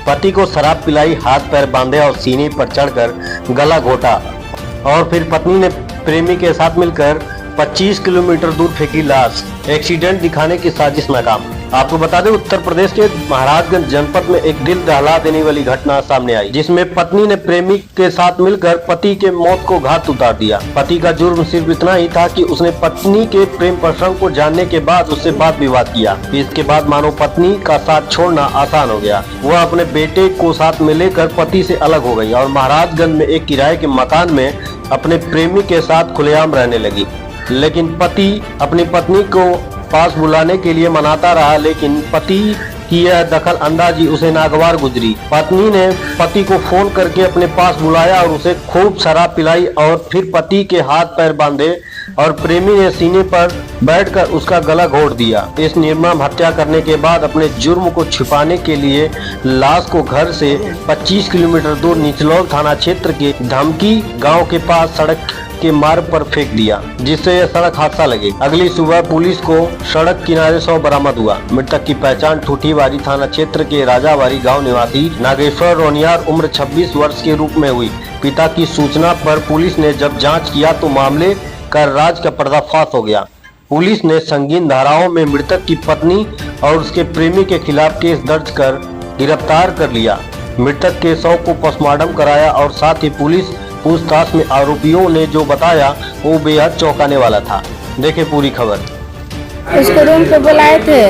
पति को शराब पिलाई, हाथ पैर बांधे और सीने पर चढ़कर गला घोटा और फिर पत्नी ने प्रेमी के साथ मिलकर 25 किलोमीटर दूर फेंकी लाश। एक्सीडेंट दिखाने की साजिश नाकाम। आपको बता दें, उत्तर प्रदेश के महाराजगंज जनपद में एक दिल दहला देने वाली घटना सामने आई, जिसमें पत्नी ने प्रेमी के साथ मिलकर पति के मौत को घात उतार दिया। पति का जुर्म सिर्फ इतना ही था कि उसने पत्नी के प्रेम प्रसंग को जानने के बाद उससे वाद विवाद किया। इसके बाद मानो पत्नी का साथ छोड़ना आसान हो गया। वह अपने बेटे को साथ में लेकर पति से अलग हो गई और महाराजगंज में एक किराए के मकान में अपने प्रेमी के साथ खुलेआम रहने लगी। लेकिन पति अपनी पत्नी को पास बुलाने के लिए मनाता रहा, लेकिन पति की यह दखल अंदाजी उसे नागवार गुजरी। पत्नी ने पति को फोन करके अपने पास बुलाया और उसे खूब शराब पिलाई और फिर पति के हाथ पैर बांधे और प्रेमी ने सीने पर बैठकर उसका गला घोट दिया। इस निर्मम हत्या करने के बाद अपने जुर्म को छिपाने के लिए लाश को घर से 25 किलोमीटर दूर निचलौल थाना क्षेत्र के धमकी गांव के पास सड़क के मार्ग पर फेंक दिया, जिससे यह सड़क हादसा लगे। अगली सुबह पुलिस को सड़क किनारे शव बरामद हुआ। मृतक की पहचान ठूठीवारी थाना क्षेत्र के राजावारी गांव निवासी नागेश्वर रोनियार उम्र 26 वर्ष के रूप में हुई। पिता की सूचना पर पुलिस ने जब जांच किया तो मामले का राज का पर्दाफाश हो गया। पुलिस ने संगीन धाराओं में मृतक की पत्नी और उसके प्रेमी के खिलाफ केस दर्ज कर गिरफ्तार कर लिया। मृतक के शव को पोस्टमार्टम कराया और साथ ही पुलिस पूछताछ में आरोपियों ने जो बताया वो बेहद चौंकाने वाला था। देखें पूरी खबर। उसको रूम पे बुलाए थे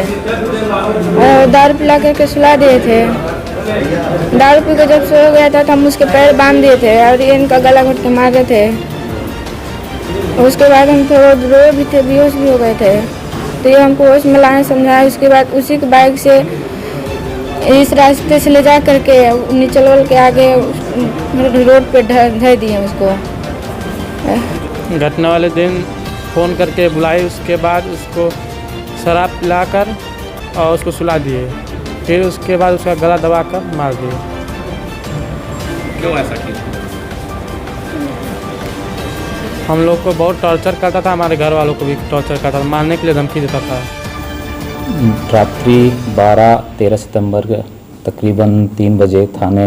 और दारू पिला करके सुला दिए थे। दारू पी के जब सो गया था तो हम उसके पैर बांध दिए थे और ये इनका गला घोट के मार रहे थे। उसके बाद हम थोड़ा रोए भी थे, बेहोश भी हो गए थे। तो ये हमको होश में लाने समझाया। उसके बाद उसी के बाइक से इस रास्ते से ले जा करके निचलोल के आगे रोड पे धर दिए उसको। घटना वाले दिन फ़ोन करके बुलाई, उसके बाद उसको शराब पिलाकर और उसको सुला दिए, फिर उसके बाद उसका गला दबाकर मार दिए। क्यों ऐसा किया? हम लोग को बहुत टॉर्चर करता था, हमारे घर वालों को भी टॉर्चर करता था, मारने के लिए धमकी देता था। रात्रि 12-13 सितंबर तकरीबन 3 बजे थाने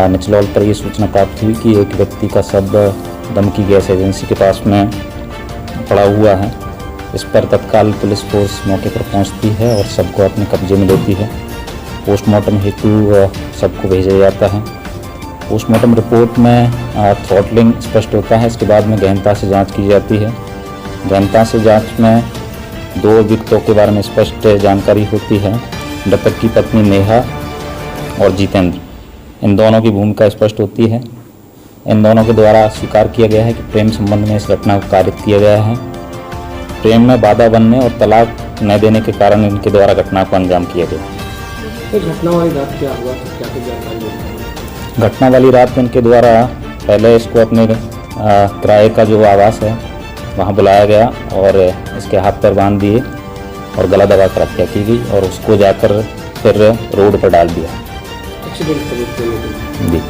निचलौल पर ये सूचना प्राप्त हुई कि एक व्यक्ति का शव दमकी गैस एजेंसी के पास में पड़ा हुआ है। इस पर तत्काल पुलिस फोर्स मौके पर पहुंचती है और शव को अपने कब्जे में लेती है। पोस्टमार्टम हेतु शव को भेजा जाता है। पोस्टमार्टम रिपोर्ट में थ्रॉटलिंग स्पष्ट होता है। इसके बाद में गहनता से जाँच की जाती है। गहनता से जाँच में 2 अभियुक्तों के बारे में स्पष्ट जानकारी होती है। मृतक की पत्नी नेहा और जितेंद्र, इन दोनों की भूमिका स्पष्ट होती है। इन दोनों के द्वारा स्वीकार किया गया है कि प्रेम संबंध में इस घटना को कारित किया गया है। प्रेम में बाधा बनने और तलाक न देने के कारण इनके द्वारा घटना को अंजाम किया गया। घटना वाली रात क्या हुआ, क्या कुछ जानकारी? घटना वाली रात इनके द्वारा पहले इसको अपने किराए का जो आवास है वहाँ बुलाया गया और इसके हाथ पैर बांध दिए और गला दबा कर हत्या की गई और उसको जाकर फिर रोड पर डाल दिया। एक्सीडेंट जी।